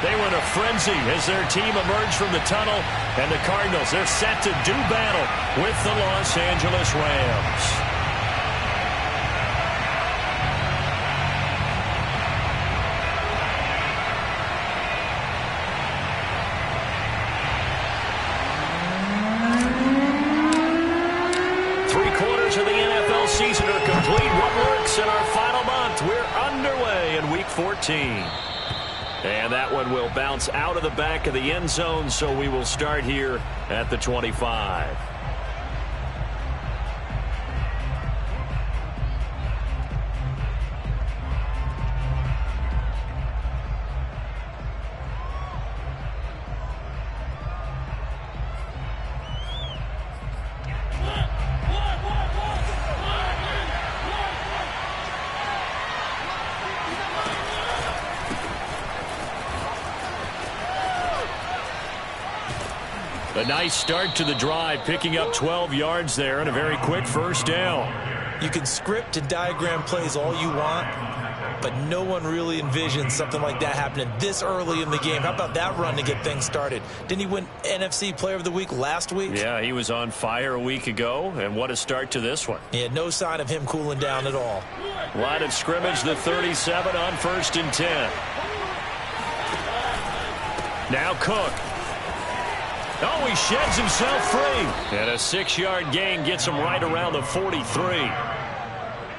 They were in a frenzy as their team emerged from the tunnel, and the Cardinals, they're set to do battle with the Los Angeles Rams. Of the NFL season are complete. What works in our final month? We're underway in Week 14. And that one will bounce out of the back of the end zone, so we will start here at the 25. A nice start to the drive, picking up 12 yards there and a very quick first down. You can script and diagram plays all you want, but no one really envisions something like that happening this early in the game. How about that run to get things started? Didn't he win NFC Player of the Week last week? Yeah, he was on fire a week ago, and what a start to this one. Yeah, no sign of him cooling down at all. Line of scrimmage, the 37 on 1st and 10. Now Cook. Oh, he sheds himself free. And a 6-yard gain gets him right around the 43.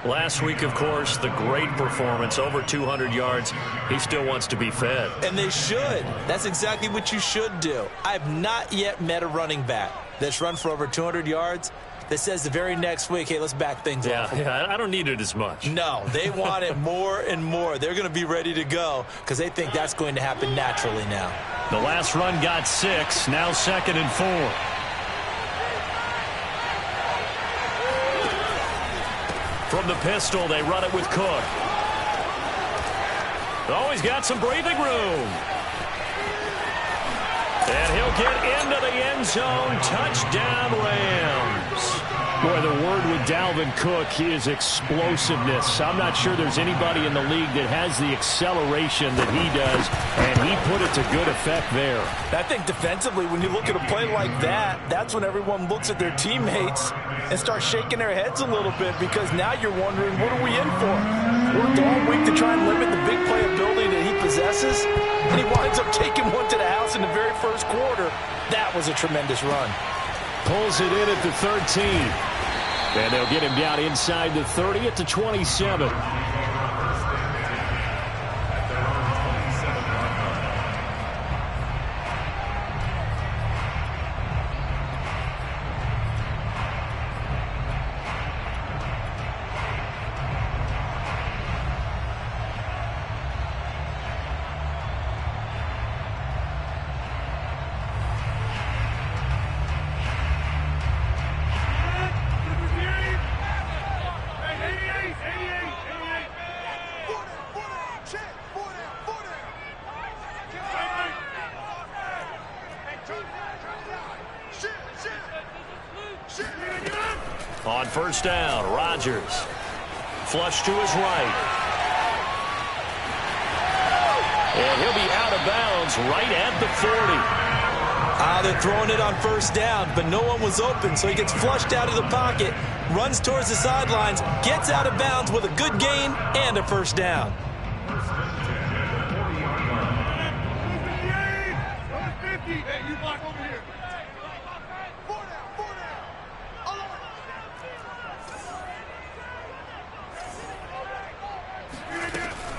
Last week, of course, the great performance, over 200 yards. He still wants to be fed. And they should. That's exactly what you should do. I have not yet met a running back that's run for over 200 yards that says the very next week, hey, let's back things off. Yeah, I don't need it as much. No, they want it more and more. They're going to be ready to go because they think that's going to happen naturally now. The last run got 6, now 2nd and 4. From the pistol, they run it with Cook. Oh, he's got some breathing room. And he'll get into the end zone. Touchdown, Rams. Boy, the word with Dalvin Cook is explosiveness. I'm not sure there's anybody in the league that has the acceleration that he does, and he put it to good effect there. I think defensively, when you look at a play like that, that's when everyone looks at their teammates and starts shaking their heads a little bit because now you're wondering, what are we in for? Worked all week to try and limit the big play ability that he possesses, and he winds up taking one to the house in the very first quarter. That was a tremendous run. Pulls it in at the 13. And they'll get him down inside the 30 at the 27. On first down, Rodgers. Flush to his right. And he'll be out of bounds right at the 40. They're throwing it on first down, but no one was open, so he gets flushed out of the pocket, runs towards the sidelines, gets out of bounds with a good gain and a first down.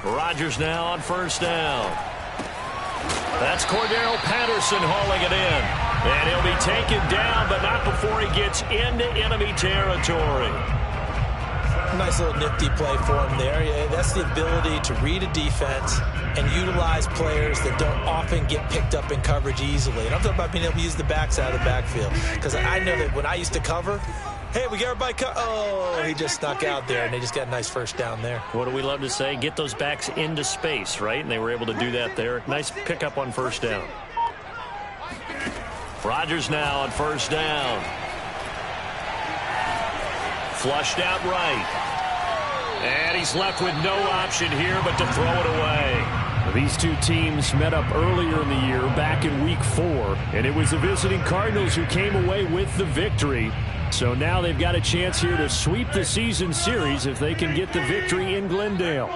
Rodgers now on first down. That's Cordero Patterson hauling it in. And he'll be taken down, but not before he gets into enemy territory. Nice little nifty play for him there. Yeah, that's the ability to read a defense and utilize players that don't often get picked up in coverage easily. And I'm talking about being able to use the backside of the backfield. Because I know that when I used to cover, hey, we got everybody oh, he just snuck out there, and they just got a nice first down there. What do we love to say? Get those backs into space, right? And they were able to do that there. Nice pickup on first down. Rodgers now on first down. Flushed out right. And he's left with no option here but to throw it away. These two teams met up earlier in the year, back in Week 4, and it was the visiting Cardinals who came away with the victory. So now they've got a chance here to sweep the season series if they can get the victory in Glendale.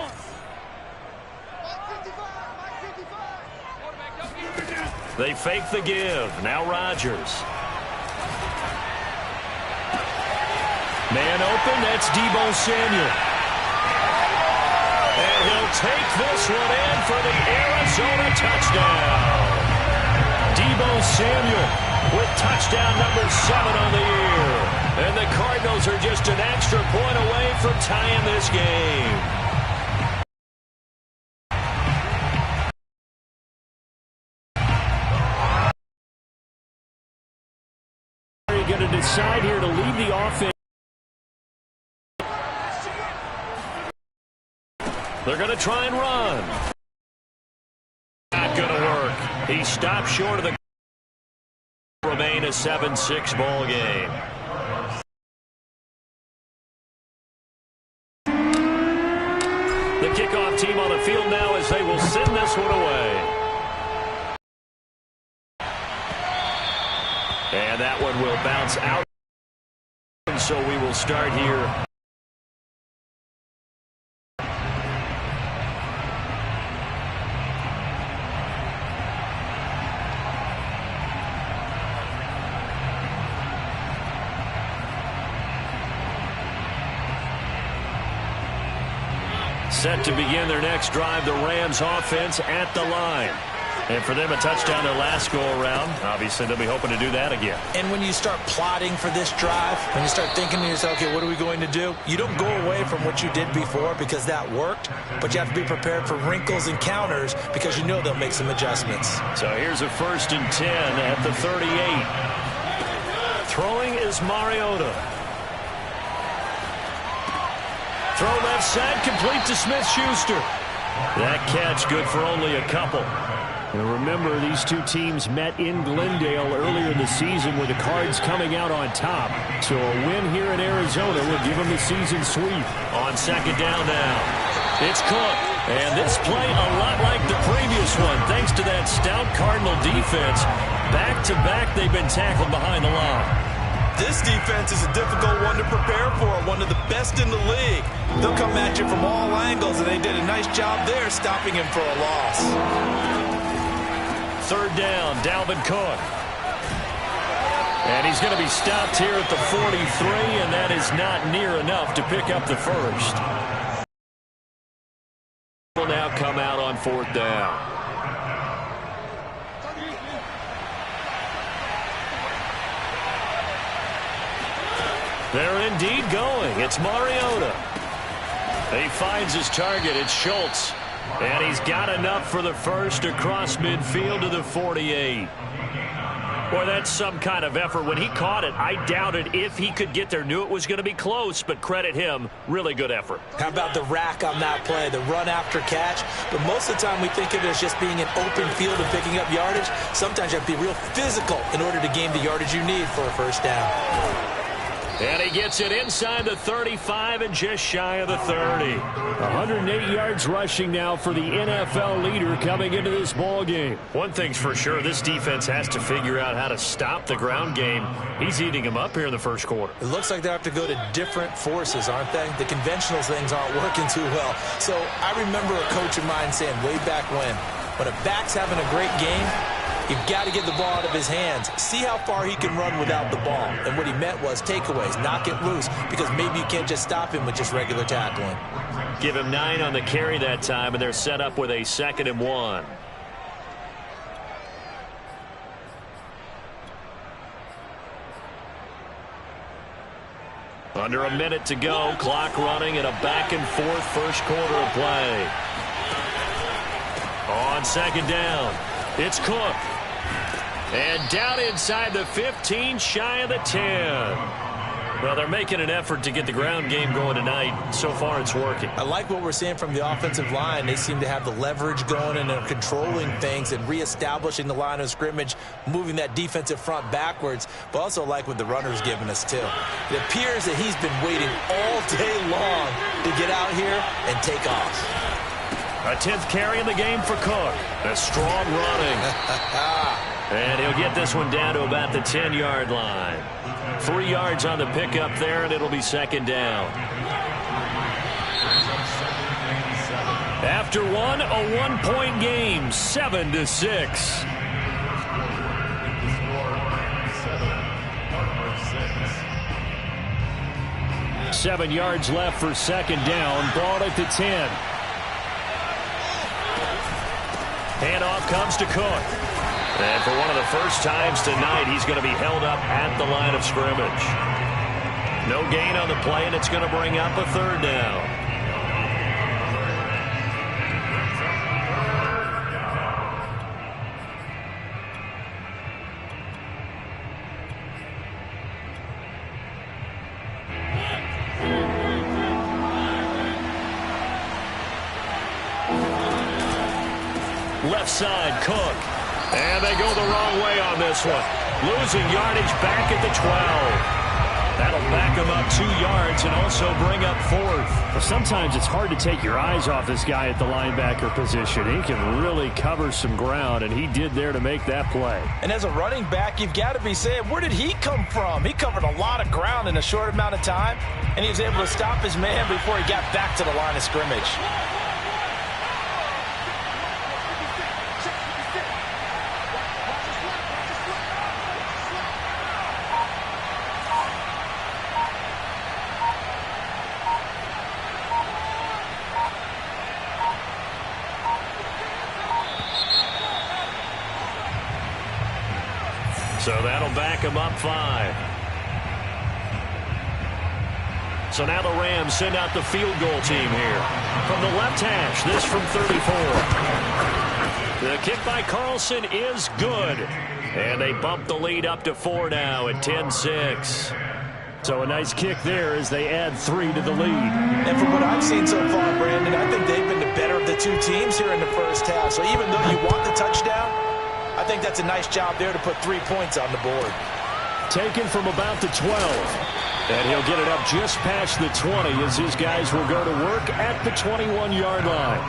They fake the give. Now Rodgers. Man open, that's Deebo Samuel. And he'll take this one in for the Arizona touchdown. Deebo Samuel with touchdown number 7 on the year. And the Cardinals are just an extra point away from tying this game. They're going to decide here to lead the offense. They're going to try and run. Not going to work. He stopped short of the remain a 7-6 ball game. The kickoff team on the field now as they will send this one away. And that one will bounce out. And so we will start here. Set to begin their next drive, the Rams offense at the line. And for them, a touchdown their last go-around. Obviously, they'll be hoping to do that again. And when you start plotting for this drive, when you start thinking to yourself, okay, what are we going to do? You don't go away from what you did before because that worked, but you have to be prepared for wrinkles and counters because you know they'll make some adjustments. So here's a 1st and 10 at the 38. Throwing is Mariota. Throw left side, complete to Smith-Schuster. That catch good for only a couple. And remember, these two teams met in Glendale earlier in the season with the Cards coming out on top. So a win here in Arizona will give them the season sweep. On 2nd down now, it's Cook. And this play a lot like the previous one, thanks to that stout Cardinal defense. Back-to-back, they've been tackled behind the line. This defense is a difficult one to prepare for, one of the best in the league. They'll come at you from all angles, and they did a nice job there stopping him for a loss. 3rd down, Dalvin Cook. And he's going to be stopped here at the 43, and that is not near enough to pick up the first. Will now come out on 4th down. They're indeed going. It's Mariota. He finds his target. It's Schultz. And he's got enough for the first across midfield to the 48. Boy, that's some kind of effort. When he caught it, I doubted if he could get there. Knew it was going to be close, but credit him. Really good effort. How about the rack on that play, the run after catch? But most of the time we think of it as just being an open field and picking up yardage. Sometimes you have to be real physical in order to gain the yardage you need for a first down. And he gets it inside the 35 and just shy of the 30. 108 yards rushing now for the NFL leader coming into this ball game. One thing's for sure, this defense has to figure out how to stop the ground game. He's eating them up here in the first quarter. It looks like they have to go to different forces, aren't they? The conventional things aren't working too well. So I remember a coach of mine saying way back when a back's having a great game, you've got to get the ball out of his hands. See how far he can run without the ball. And what he meant was takeaways, knock it loose, because maybe you can't just stop him with just regular tackling. Give him 9 on the carry that time, and they're set up with a 2nd and 1. Under a minute to go, clock running, and a back-and-forth first quarter of play. On 2nd down, it's Cook. And down inside the 15, shy of the 10. Well, they're making an effort to get the ground game going tonight. So far, it's working. I like what we're seeing from the offensive line. They seem to have the leverage going and are controlling things and reestablishing the line of scrimmage, moving that defensive front backwards, but also like what the runner's giving us, too. It appears that he's been waiting all day long to get out here and take off. A 10th carry in the game for Cook. A strong running. And he'll get this one down to about the 10-yard line. 3 yards on the pickup there, and it'll be second down. After one, a one-point game, 7-6. 7 yards left for second down. Ball at the 10. Handoff comes to Cook. And for one of the first times tonight, he's going to be held up at the line of scrimmage. No gain on the play, and it's going to bring up a third down. Left side, Cook. And they go the wrong way on this one. Losing yardage back at the 12. That'll back him up 2 yards and also bring up fourth. Well, sometimes it's hard to take your eyes off this guy at the linebacker position. He can really cover some ground, and he did there to make that play. And as a running back, you've got to be saying, where did he come from? He covered a lot of ground in a short amount of time, and he was able to stop his man before he got back to the line of scrimmage. So that'll back him up 5. So now the Rams send out the field goal team here. From the left hash, this from 34. The kick by Carlson is good. And they bump the lead up to 4 now at 10-6. So a nice kick there as they add 3 to the lead. And from what I've seen so far, Brandon, I think they've been the better of the two teams here in the first half. So even though you want the touchdown, I think that's a nice job there to put 3 points on the board. Taken from about the 12. And he'll get it up just past the 20 as his guys will go to work at the 21-yard line.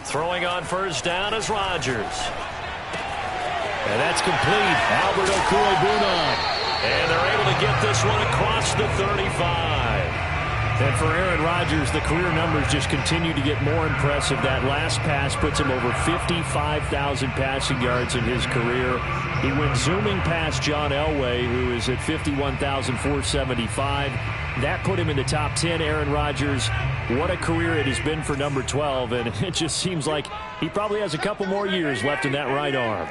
Throwing on first down is Rodgers. And that's complete. Albert Okuegbunam. And they're able to get this one across the 35. And for Aaron Rodgers, the career numbers just continue to get more impressive. That last pass puts him over 55,000 passing yards in his career. He went zooming past John Elway, who is at 51,475. That put him in the top 10. Aaron Rodgers, what a career it has been for number 12, and it just seems like he probably has a couple more years left in that right arm.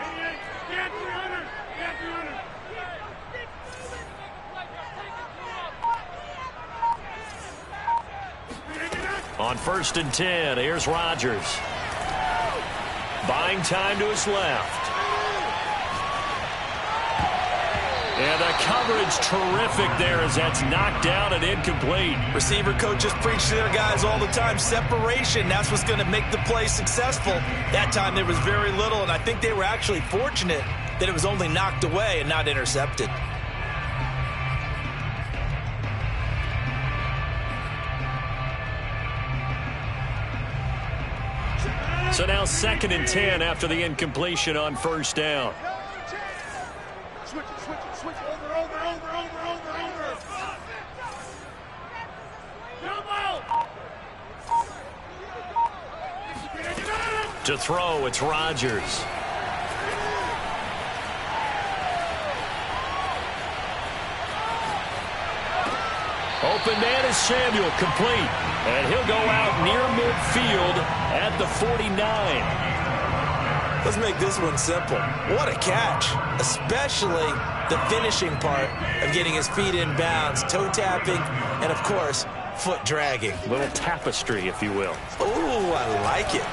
On 1st and 10, here's Rodgers. Buying time to his left. And the coverage terrific there as that's knocked down and incomplete. Receiver coaches preach to their guys all the time. Separation, that's what's going to make the play successful. That time there was very little, and I think they were actually fortunate that it was only knocked away and not intercepted. So now 2nd and 10 after the incompletion on first down. To throw, it's Rodgers. Open man is Samuel, complete. And he'll go out near midfield at the 49. Let's make this one simple. What a catch, especially the finishing part of getting his feet in bounds, toe tapping, and of course, foot dragging. A little tapestry, if you will. Ooh, I like it.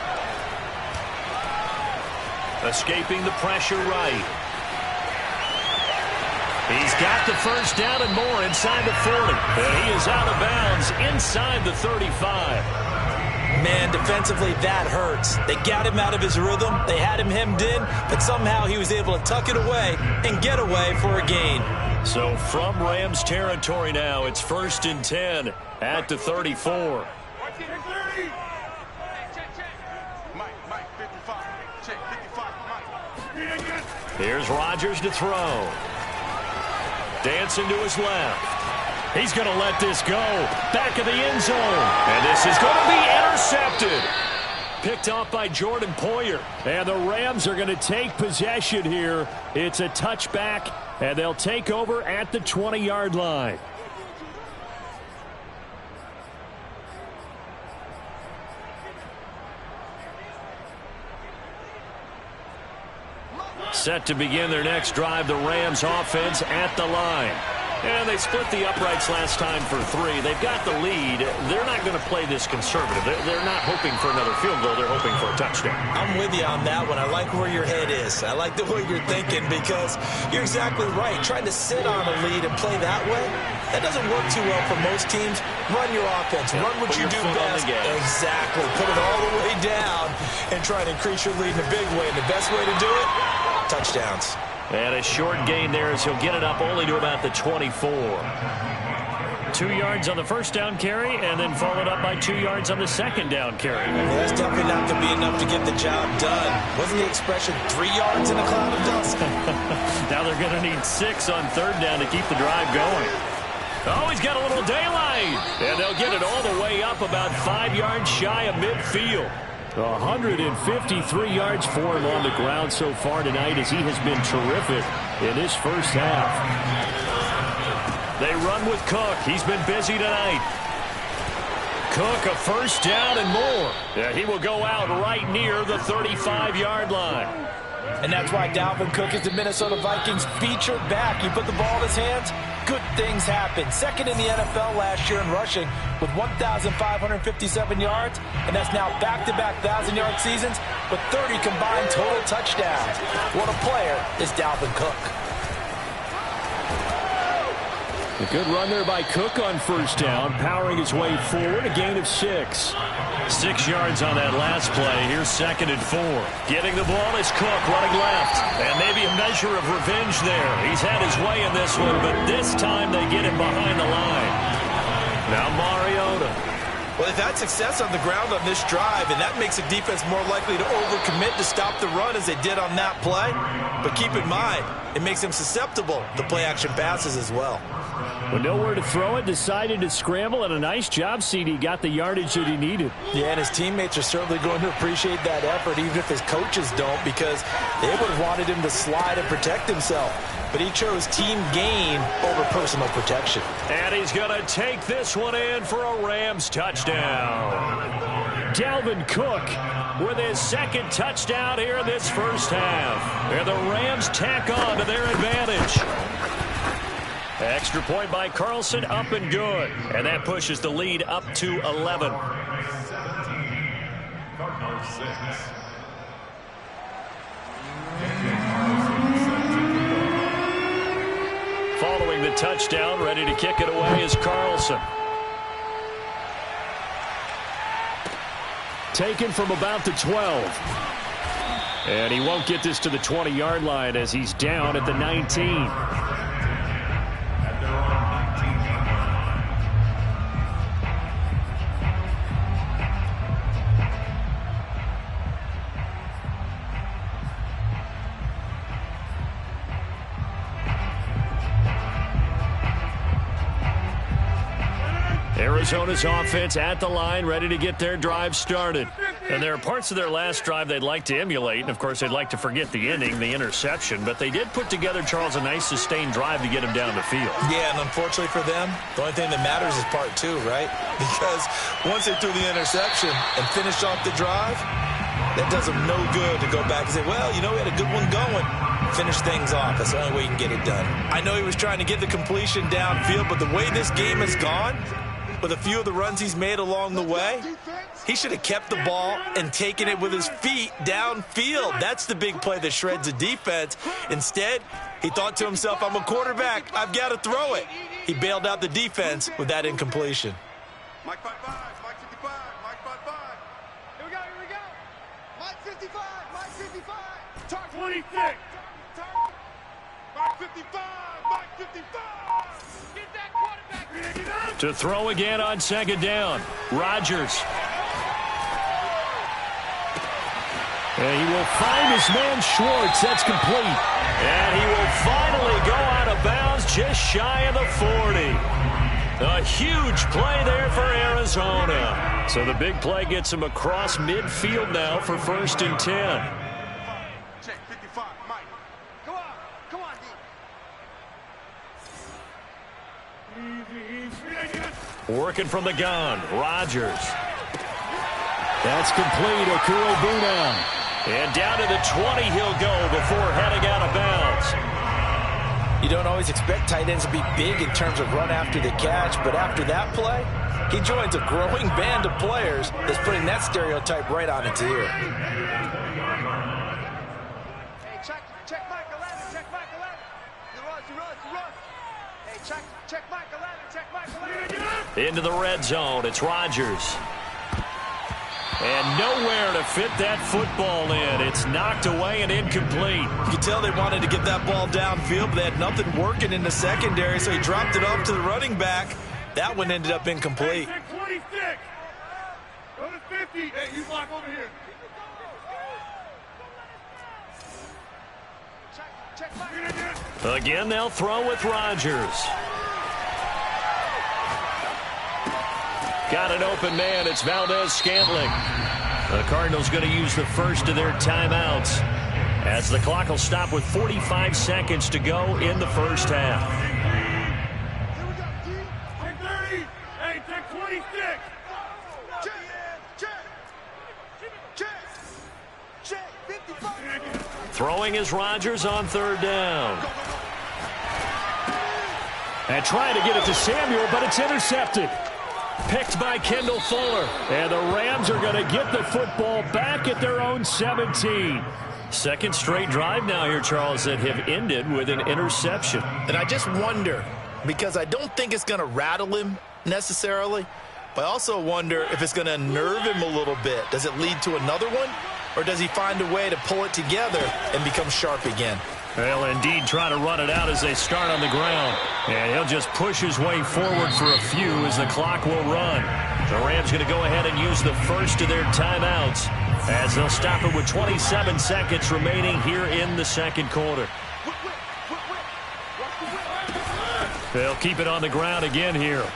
Escaping the pressure right. He's got the first down and more inside the 40. And he is out of bounds inside the 35. Man, defensively, that hurts. They got him out of his rhythm. They had him hemmed in, but somehow he was able to tuck it away and get away for a gain. So from Rams territory now, it's 1st and 10 at the 34. Here's Rodgers to throw. Dancing to his left. He's going to let this go. Back of the end zone. And this is going to be intercepted. Picked off by Jordan Poyer. And the Rams are going to take possession here. It's a touchback, and they'll take over at the 20-yard line. Set to begin their next drive, the Rams offense at the line. And they split the uprights last time for 3. They've got the lead. They're not going to play this conservative. They're not hoping for another field goal. They're hoping for a touchdown. I'm with you on that one. I like where your head is. I like the way you're thinking because you're exactly right. Trying to sit on a lead and play that way, that doesn't work too well for most teams. Run your offense. Run what you do best. Exactly. Put it all the way down and try to increase your lead in a big way. And the best way to do it, touchdowns. And a short gain there as he'll get it up only to about the 24. 2 yards on the first down carry and then followed up by 2 yards on the second down carry. Well, that's definitely not going to be enough to get the job done. Wasn't the expression 3 yards in a cloud of dust? Now they're going to need 6 on third down to keep the drive going. Oh, he's got a little daylight. And they'll get it all the way up about 5 yards shy of midfield. 153 yards for him on the ground so far tonight as he has been terrific in his first half. They run with Cook. He's been busy tonight. Cook, a first down and more. Yeah, he will go out right near the 35-yard line. And that's why Dalvin Cook is the Minnesota Vikings featured back. You put the ball in his hands, good things happen. Second in the NFL last year in rushing with 1,557 yards, and that's now back-to-back 1,000-yard seasons with 30 combined total touchdowns. What a player is Dalvin Cook. A good run there by Cook on first down, powering his way forward, a gain of 6. 6 yards on that last play. Here's 2nd and 4. Getting the ball is Cook running left. And maybe a measure of revenge there. He's had his way in this one, but this time they get him behind the line. Now Mariota. Well, they've had success on the ground on this drive, and that makes the defense more likely to overcommit to stop the run as they did on that play. But keep in mind, it makes them susceptible to play-action passes as well. With nowhere to throw it, decided to scramble, and a nice job, CD. Got the yardage that he needed. Yeah, and his teammates are certainly going to appreciate that effort, even if his coaches don't, because they would have wanted him to slide and protect himself. But he chose team gain over personal protection. And he's going to take this one in for a Rams touchdown. Dalvin Cook with his 2nd touchdown here in this first half. And the Rams tack on to their advantage. Extra point by Carlson, up and good. And that pushes the lead up to 11. Following the touchdown, ready to kick it away is Carlson. Taken from about the 12. And he won't get this to the 20-yard line as he's down at the 19. Arizona's offense at the line, ready to get their drive started. And there are parts of their last drive they'd like to emulate. And, of course, they'd like to forget the ending, the interception. But they did put together, Charles, a nice sustained drive to get him down the field. Yeah, and unfortunately for them, the only thing that matters is part 2, right? Because once they threw the interception and finished off the drive, that does them no good to go back and say, well, you know, we had a good one going. Finish things off. That's the only way you can get it done. I know he was trying to get the completion downfield, but the way this game has gone, with a few of the runs he's made along the way, he should have kept the ball and taken it with his feet downfield. That's the big play that shreds the defense. Instead, he thought to himself, I'm a quarterback. I've got to throw it. He bailed out the defense with that incompletion. Mike 5-5, Mike 55, Mike 5-5. Here we go. Mike 55, Mike 55. Talk 26. Mike 55, Mike 55. Get that quarterback. To throw again on second down. Rodgers. And he will find his man Schwartz. That's complete. And he will finally go out of bounds just shy of the 40. A huge play there for Arizona. So the big play gets him across midfield now for 1st and 10. Check 55, Mike. Come on, D. Working from the gun. Rodgers. That's complete. Okuro Buna. And down to the 20 he'll go before heading out of bounds. You don't always expect tight ends to be big in terms of run after the catch, but after that play, he joins a growing band of players that's putting that stereotype right on its ear. Hey, check Mike 11, check Mike 11. You rush. Hey, check Mike 11, check Mike 11. Into the red zone. It's Rodgers. And nowhere to fit that football in. It's knocked away and incomplete. You can tell they wanted to get that ball downfield, but they had nothing working in the secondary, so he dropped it off to the running back. That one ended up incomplete. Hey, 26. Go to 50. Hey, you block over here. Check Mike. Again, they'll throw with Rodgers. Got an open man. It's Valdez-Scantling. The Cardinals going to use the first of their timeouts as the clock will stop with 45 seconds to go in the first half. Here we go, D. Take 30. Hey, take 26. Check. 55. Throwing is Rodgers on 3rd down. And trying to get it to Samuel, but it's intercepted. Picked by Kendall Fuller. And the Rams are going to get the football back at their own 17. Second straight drive now here, Charles, that have ended with an interception. And I just wonder, because I don't think it's going to rattle him necessarily, but I also wonder if it's going to unnerve him a little bit. Does it lead to another one, or does he find a way to pull it together and become sharp again? Well, indeed, trying to run it out as they start on the ground. And he'll just push his way forward for a few as the clock will run. The Rams going to go ahead and use the first of their timeouts as they'll stop it with 27 seconds remaining here in the second quarter. They'll keep it on the ground again here.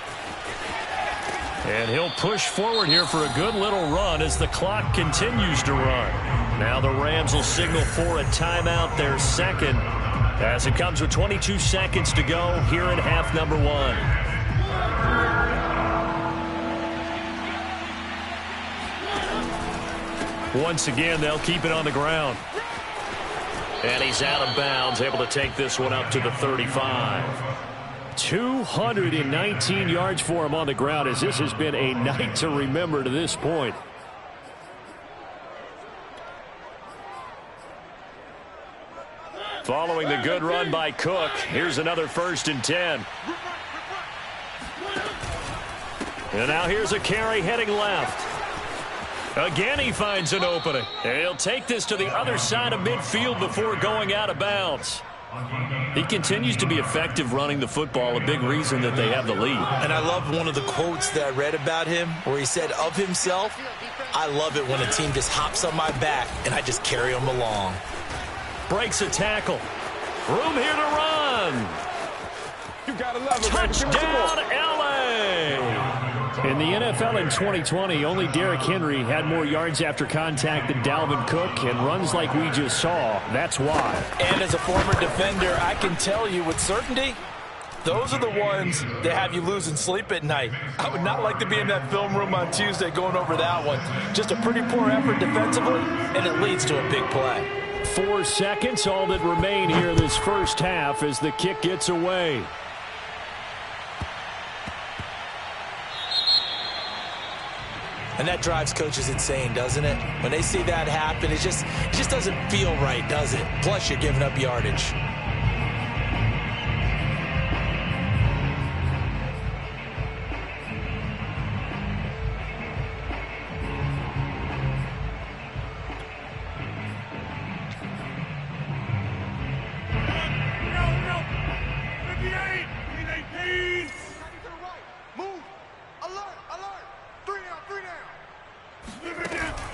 And he'll push forward here for a good little run as the clock continues to run. Now the Rams will signal for a timeout, their second, as it comes with 22 seconds to go here in half number 1. Once again, they'll keep it on the ground. And he's out of bounds, able to take this one up to the 35. 219 yards for him on the ground, as this has been a night to remember to this point. Following the good run by Cook, here's another 1st and 10. And now here's a carry heading left. Again, he finds an opening. And he'll take this to the other side of midfield before going out of bounds. He continues to be effective running the football, a big reason that they have the lead. And I love one of the quotes that I read about him where he said of himself, I love it when a team just hops on my back and I just carry them along. Breaks a tackle. Room here to run. You gotta love it. Touchdown, LA. In the NFL in 2020, only Derrick Henry had more yards after contact than Dalvin Cook, and runs like we just saw. That's why. And as a former defender, I can tell you with certainty, those are the ones that have you losing sleep at night. I would not like to be in that film room on Tuesday going over that one. Just a pretty poor effort defensively, and it leads to a big play. 4 seconds, all that remain here in this first half as the kick gets away. And that drives coaches insane, doesn't it? When they see that happen, it just doesn't feel right, does it? Plus, you're giving up yardage.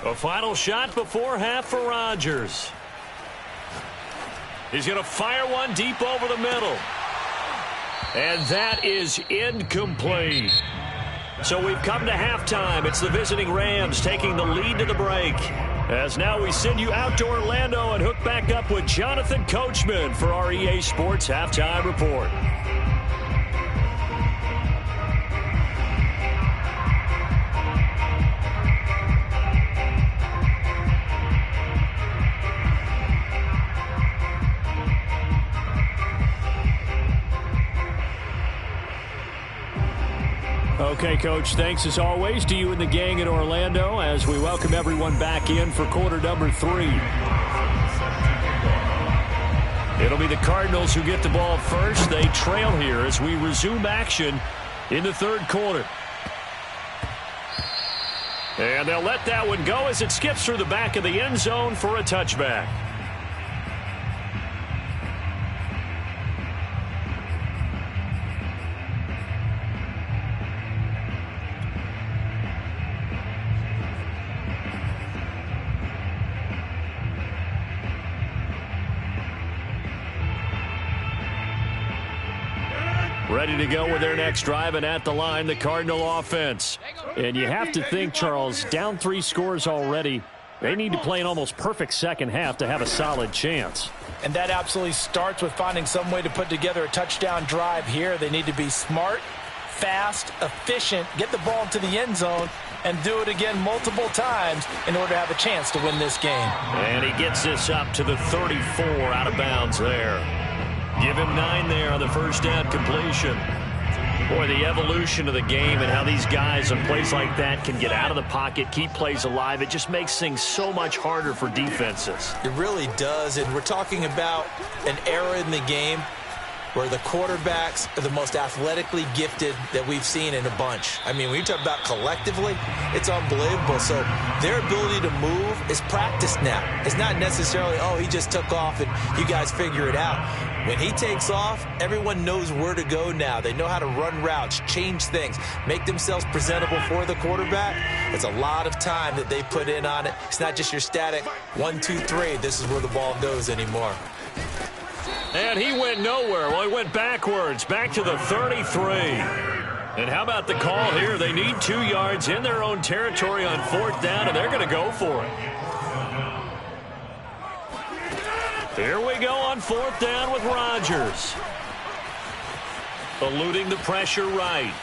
A final shot before half for Rodgers. He's going to fire one deep over the middle. And that is incomplete. So we've come to halftime. It's the visiting Rams taking the lead to the break. As now we send you out to Orlando and hook back up with Jonathan Coachman for our EA Sports Halftime Report. Okay, Coach, thanks as always to you and the gang in Orlando as we welcome everyone back in for quarter number 3. It'll be the Cardinals who get the ball first. They trail here as we resume action in the third quarter. And they'll let that one go as it skips through the back of the end zone for a touchback. Ready to go with their next drive, and at the line, the Cardinal offense. And you have to think, Charles, down 3 scores already. They need to play an almost perfect second half to have a solid chance. And that absolutely starts with finding some way to put together a touchdown drive here. They need to be smart, fast, efficient, get the ball into the end zone, and do it again multiple times in order to have a chance to win this game. And he gets this up to the 34 out of bounds there. Give him 9 there on the first down completion. Boy, the evolution of the game and how these guys on plays like that can get out of the pocket, keep plays alive, it just makes things so much harder for defenses. It really does, and we're talking about an era in the game where the quarterbacks are the most athletically gifted that we've seen in a bunch. I mean, when you talk about collectively, it's unbelievable. So their ability to move is practiced now. It's not necessarily, oh, he just took off and you guys figure it out. When he takes off, everyone knows where to go now. They know how to run routes, change things, make themselves presentable for the quarterback. It's a lot of time that they put in on it. It's not just your static 1, 2, 3. This is where the ball goes anymore. And he went nowhere. Well, he went backwards, back to the 33. And how about the call here? They need 2 yards in their own territory on 4th down, and they're going to go for it. Here we go on 4th down with Rodgers. Eluding the pressure right.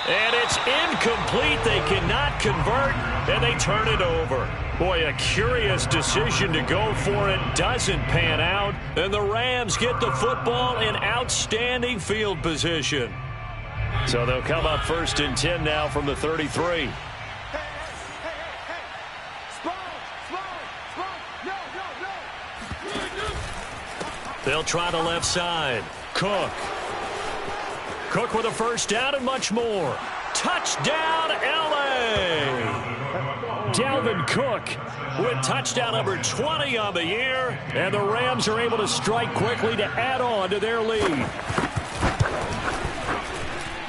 And it's incomplete. They cannot convert, and they turn it over. Boy, a curious decision to go for it. Doesn't pan out, and the Rams get the football in outstanding field position. So they'll come up 1st and 10 now from the 33. They'll try the left side. Cook with a first down and much more. Touchdown, L.A. Dalvin Cook with touchdown number 20 on the year. And the Rams are able to strike quickly to add on to their lead.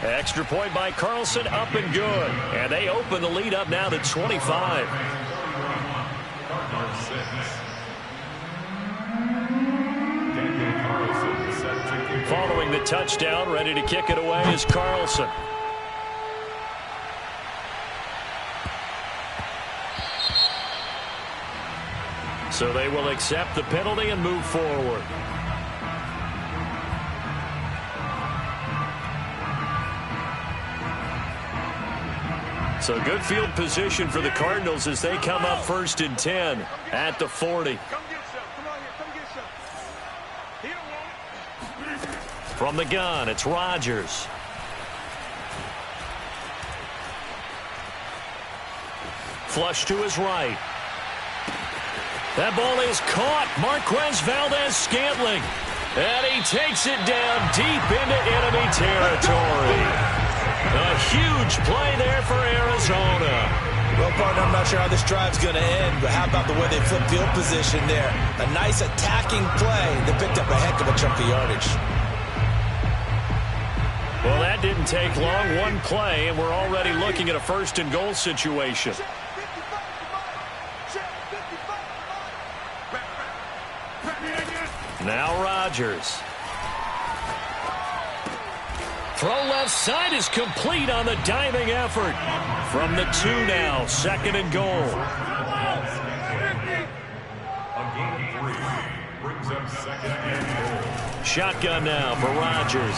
Extra point by Carlson, up and good. And they open the lead up now to 25. Following the touchdown, ready to kick it away is Carlson. So they will accept the penalty and move forward. So good field position for the Cardinals as they come up 1st and 10 at the 40. From the gun, it's Rodgers. Flush to his right. That ball is caught. Marquez Valdez-Scantling. And he takes it down deep into enemy territory. A huge play there for Arizona. Well, partner, I'm not sure how this drive's going to end, but how about the way they flipped field position there? A nice attacking play that picked up a heck of a chunk of yardage. Well, that didn't take long. One play, and we're already looking at a first-and-goal situation. Now Rodgers. Throw left side is complete on the diving effort. From the 2 now, 2nd and goal. Shotgun now for Rodgers.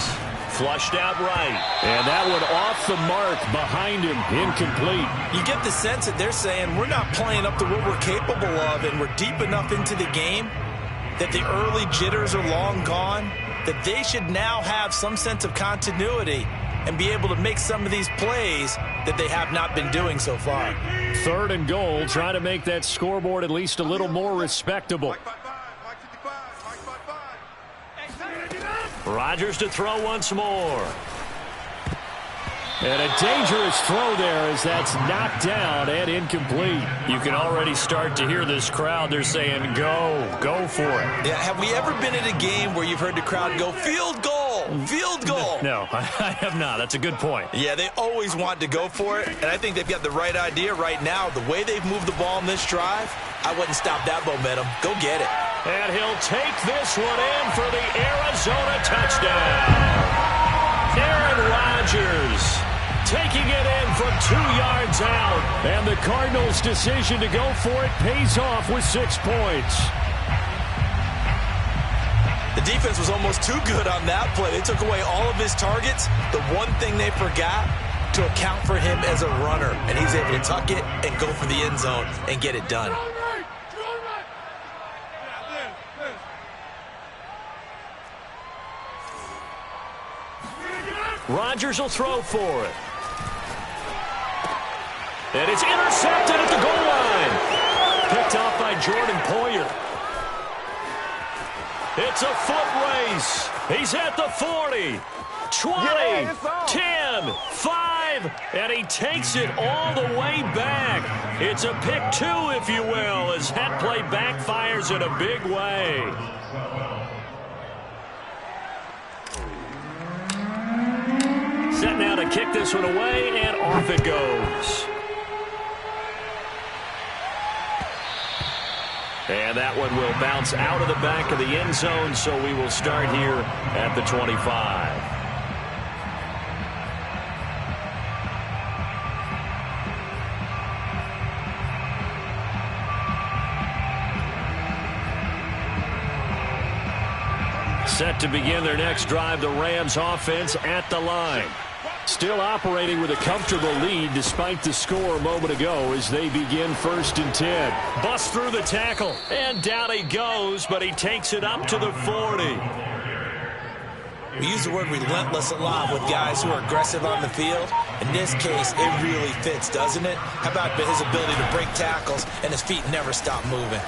Flushed out right. And that one off the mark behind him. Incomplete. You get the sense that they're saying we're not playing up to what we're capable of, and we're deep enough into the game that the early jitters are long gone, that they should now have some sense of continuity and be able to make some of these plays that they have not been doing so far. 3rd and goal, trying to make that scoreboard at least a little more respectable. Rodgers to throw once more. And a dangerous throw there as that's knocked down and incomplete. You can already start to hear this crowd. They're saying, go for it. Yeah, have we ever been at a game where you've heard the crowd go, field goal, field goal? No, I have not. That's a good point. Yeah, they always want to go for it, and I think they've got the right idea right now. The way they've moved the ball in this drive, I wouldn't stop that momentum. Go get it. And he'll take this one in for the Arizona touchdown. Aaron Rodgers taking it in from 2 yards out. And the Cardinals' decision to go for it pays off with 6 points. The defense was almost too good on that play. They took away all of his targets. The one thing they forgot, to account for him as a runner. And he's able to tuck it and go for the end zone and get it done. Rodgers will throw for it. And it's intercepted at the goal line. Picked off by Jordan Poyer. It's a foot race. He's at the 40, 20, 10, 5, and he takes it all the way back. It's a pick 2, if you will, as that play backfires in a big way. Set now to kick this one away, and off it goes. And that one will bounce out of the back of the end zone, so we will start here at the 25. Set to begin their next drive, the Rams offense at the line. Still operating with a comfortable lead despite the score a moment ago as they begin 1st and 10. Bust through the tackle, and down he goes, but he takes it up to the 40. We use the word relentless a lot with guys who are aggressive on the field. In this case, it really fits, doesn't it? How about his ability to break tackles and his feet never stop moving?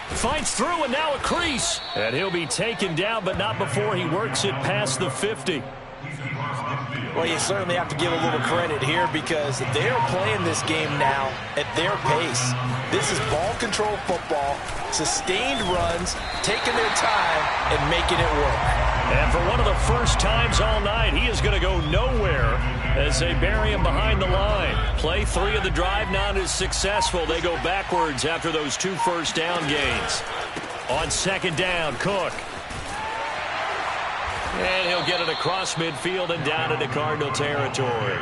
Fights through, and now a crease. And he'll be taken down, but not before he works it past the 50. Well, you certainly have to give a little credit here because they are playing this game now at their pace. This is ball control football, sustained runs, taking their time, and making it work. And for one of the first times all night, he is going to go nowhere as they bury him behind the line. Play 3 of the drive not as successful. They go backwards after those 2 first down gains. On 2nd down, Cook. And he'll get it across midfield and down into Cardinal territory.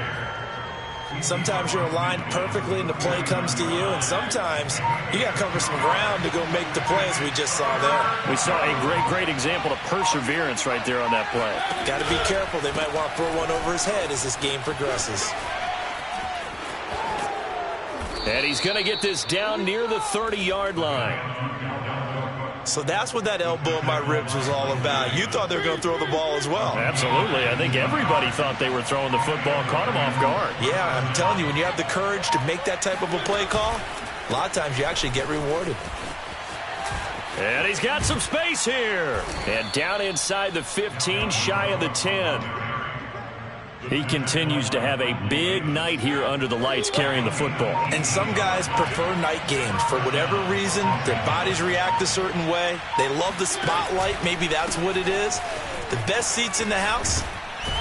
Sometimes you're aligned perfectly and the play comes to you, and sometimes you got to cover some ground to go make the plays we just saw there. We saw a great example of perseverance right there on that play. Got to be careful. They might want to throw one over his head as this game progresses. And he's going to get this down near the 30-yard line. So that's what that elbow in my ribs was all about. You thought they were going to throw the ball as well. Absolutely. I think everybody thought they were throwing the football, caught him off guard. Yeah, I'm telling you, when you have the courage to make that type of a play call, a lot of times you actually get rewarded. And he's got some space here. And down inside the 15, shy of the 10. He continues to have a big night here under the lights carrying the football. And some guys prefer night games. For whatever reason, their bodies react a certain way. They love the spotlight. Maybe that's what it is. The best seats in the house,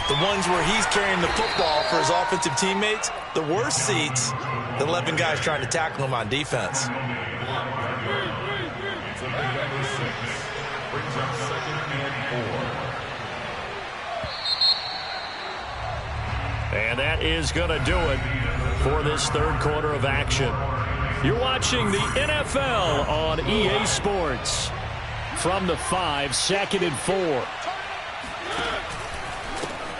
the ones where he's carrying the football for his offensive teammates. The worst seats, the 11 guys trying to tackle him on defense. And that is going to do it for this third quarter of action. You're watching the NFL on EA Sports. From the 5, 2nd and 4.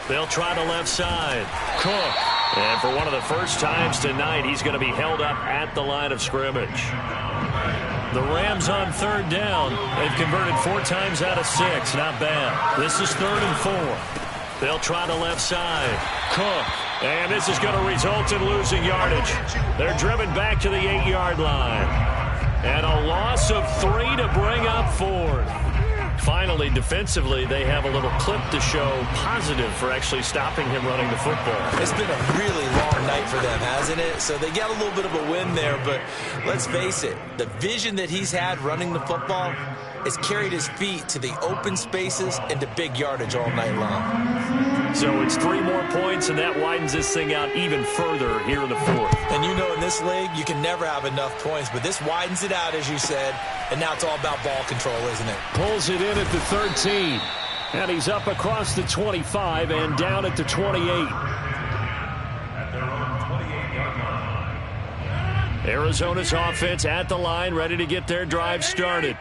They'll try the left side. Cook. And for one of the first times tonight, he's going to be held up at the line of scrimmage. The Rams on 3rd down. They've converted 4 times out of 6. Not bad. This is 3rd and 4. They'll try the left side. Cook. And this is going to result in losing yardage. They're driven back to the 8-yard line. And a loss of 3 to bring up 4th. Finally, defensively, they have a little clip to show positive for actually stopping him running the football. It's been a really long night for them, hasn't it? So they got a little bit of a win there, but let's face it, the vision that he's had running the football has carried his feet to the open spaces and to big yardage all night long. So it's 3 more points, and that widens this thing out even further here in the 4th. And you know in this league, you can never have enough points, but this widens it out, as you said, and now it's all about ball control, isn't it? Pulls it in at the 13. And he's up across the 25 and down at the 28. Arizona's offense at the line, ready to get their drive started.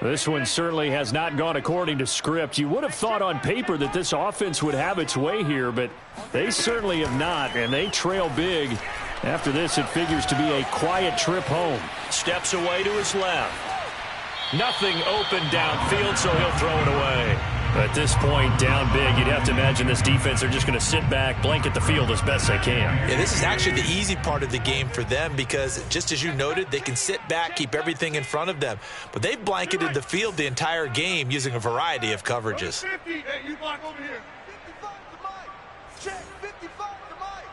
This one certainly has not gone according to script. You would have thought on paper that this offense would have its way here, but they certainly have not, and they trail big. After this, it figures to be a quiet trip home. Steps away to his left. Nothing open downfield, so he'll throw it away. At this point, down big, you'd have to imagine this defense are just going to sit back, blanket the field as best they can. Yeah, this is actually the easy part of the game for them because, just as you noted, they can sit back, keep everything in front of them. But they've blanketed the field the entire game using a variety of coverages. 50. Hey, you block over here. 55 to Mike. Check. 55 to Mike.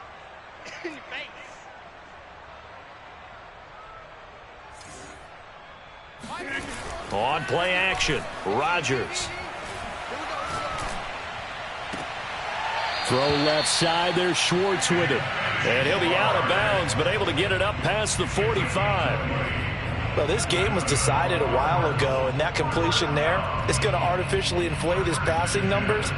On play action, Rodgers. Throw left side, there's Schwartz with it. And he'll be out of bounds, but able to get it up past the 45. Well, this game was decided a while ago, and that completion there is going to artificially inflate his passing numbers.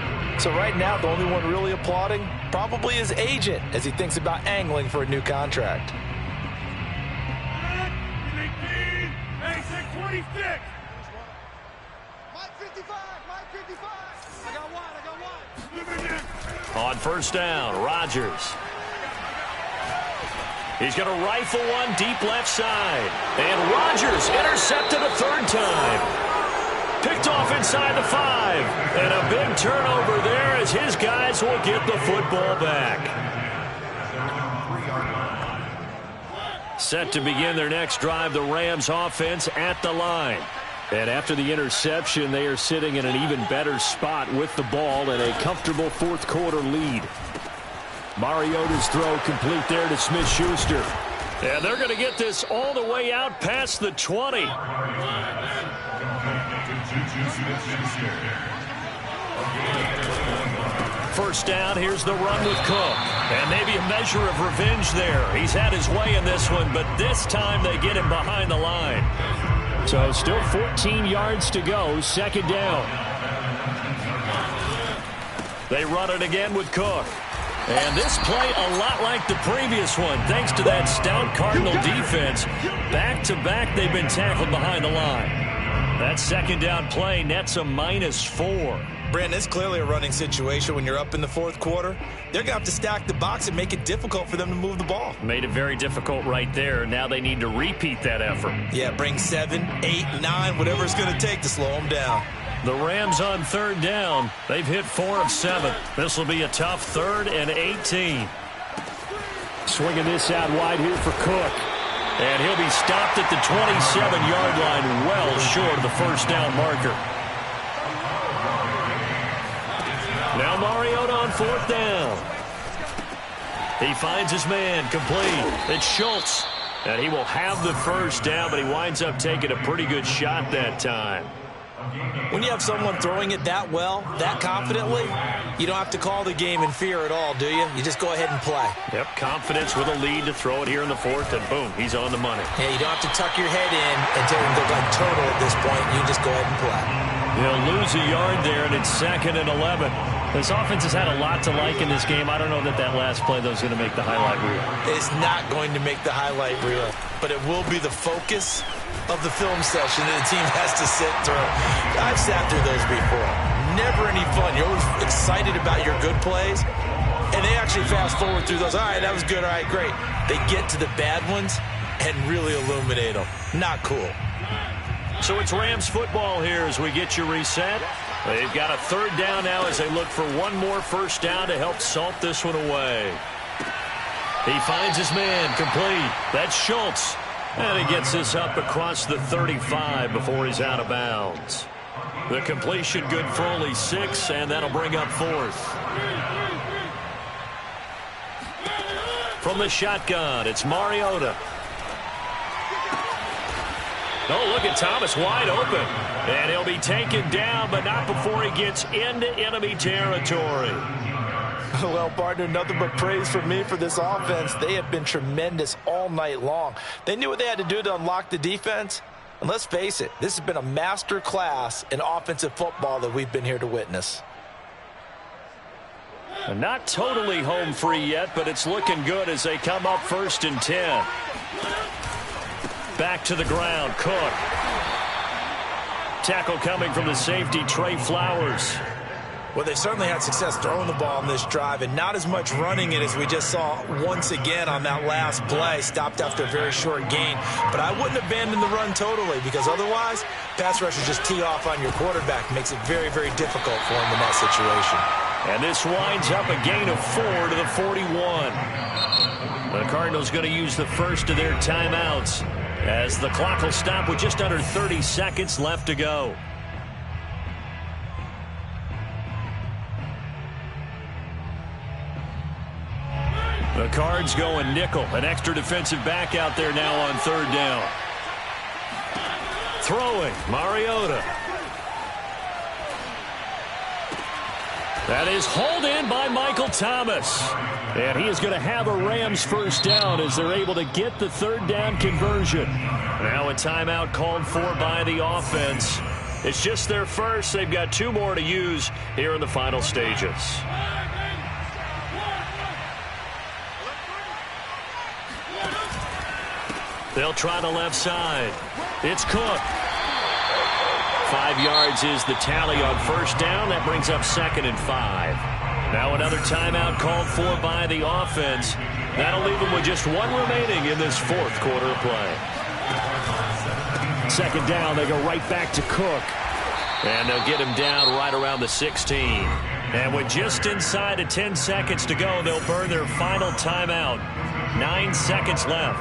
So right now, the only one really applauding probably his agent as he thinks about angling for a new contract. 26. Mike 55. Mike 55. I got one. On first down, Rodgers. He's going to rifle one deep left side. And Rodgers intercepted a 3rd time. Picked off inside the 5. And a big turnover there as his guys will get the football back. Set to begin their next drive, the Rams offense at the line. And after the interception, they are sitting in an even better spot with the ball and a comfortable 4th quarter lead. Mariota's throw complete there to Smith-Schuster. And they're going to get this all the way out past the 20. First down, here's the run with Cook. And maybe a measure of revenge there. He's had his way in this one, but this time they get him behind the line. So still 14 yards to go, 2nd down. They run it again with Cook. And this play a lot like the previous one, thanks to that stout Cardinal defense. Back-to-back, they've been tackled behind the line. That second down play nets a -4. Brandon, it's clearly a running situation when you're up in the fourth quarter. They're going to have to stack the box and make it difficult for them to move the ball. Made it very difficult right there. Now they need to repeat that effort. Yeah, bring 7, 8, 9, whatever it's going to take to slow them down. The Rams on third down. They've hit 4 of 7. This will be a tough 3rd and 18. Swinging this out wide here for Cook. And he'll be stopped at the 27-yard line, well short of the first down marker. Now Mariota on 4th down. He finds his man, complete. It's Schultz. And he will have the first down, but he winds up taking a pretty good shot that time. When you have someone throwing it that well, that confidently, you don't have to call the game in fear at all, do you? You just go ahead and play. Yep, confidence with a lead to throw it here in the 4th, and boom, he's on the money. Yeah, you don't have to tuck your head in and tell him to go like total at this point. You just go ahead and play. He'll lose a yard there, and it's 2nd and 11. This offense has had a lot to like in this game. I don't know that last play, though, is going to make the highlight reel. It's not going to make the highlight reel, but it will be the focus of the film session that the team has to sit through. I've sat through those before. Never any fun. You're always excited about your good plays, and they actually fast forward through those. All right, that was good. All right, great. They get to the bad ones and really illuminate them. Not cool. So it's Rams football here as we get you reset. They've got a 3rd down now as they look for one more first down to help salt this one away. He finds his man, complete. That's Schultz. And he gets this up across the 35 before he's out of bounds. The completion good for only 6, and that'll bring up 4th. From the shotgun, it's Mariota. Oh, look at Thomas wide open. And he'll be taken down, but not before he gets into enemy territory. Well, partner, nothing but praise from me for this offense. They have been tremendous all night long. They knew what they had to do to unlock the defense. And let's face it, this has been a master class in offensive football that we've been here to witness. Not totally home free yet, but it's looking good as they come up 1st and 10. Back to the ground, Cook. Tackle coming from the safety, Trey Flowers. Well, they certainly had success throwing the ball in this drive and not as much running it as we just saw once again on that last play. Stopped after a very short gain. But I wouldn't abandon the run totally because otherwise, pass rushers just tee off on your quarterback. Makes it very, very difficult for him in that situation. And this winds up a gain of 4 to the 41. The Cardinals going to use the first of their timeouts as the clock will stop with just under 30 seconds left to go. The Cards going nickel. An extra defensive back out there now on 3rd down. Throwing, Mariota. That is hauled in by Michael Thomas. And he is going to have a Rams first down as they're able to get the 3rd down conversion. Now a timeout called for by the offense. It's just their first. They've got 2 more to use here in the final stages. They'll try the left side. It's Cook. 5 yards is the tally on first down. That brings up 2nd and 5. Now another timeout called for by the offense. That'll leave them with just 1 remaining in this 4th quarter of play. 2nd down, they go right back to Cook. And they'll get him down right around the 16. And with just inside of 10 seconds to go, they'll burn their final timeout. 9 seconds left.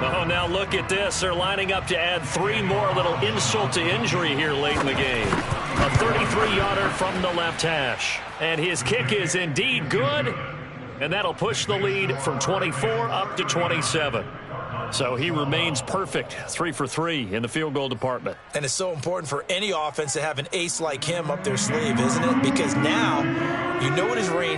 Oh, now look at this. They're lining up to add 3 more, a little insult to injury here late in the game. A 33-yarder from the left hash. And his kick is indeed good. And that'll push the lead from 24 up to 27. So he remains perfect, 3 for 3 in the field goal department. And it's so important for any offense to have an ace like him up their sleeve, isn't it? Because now you know what his range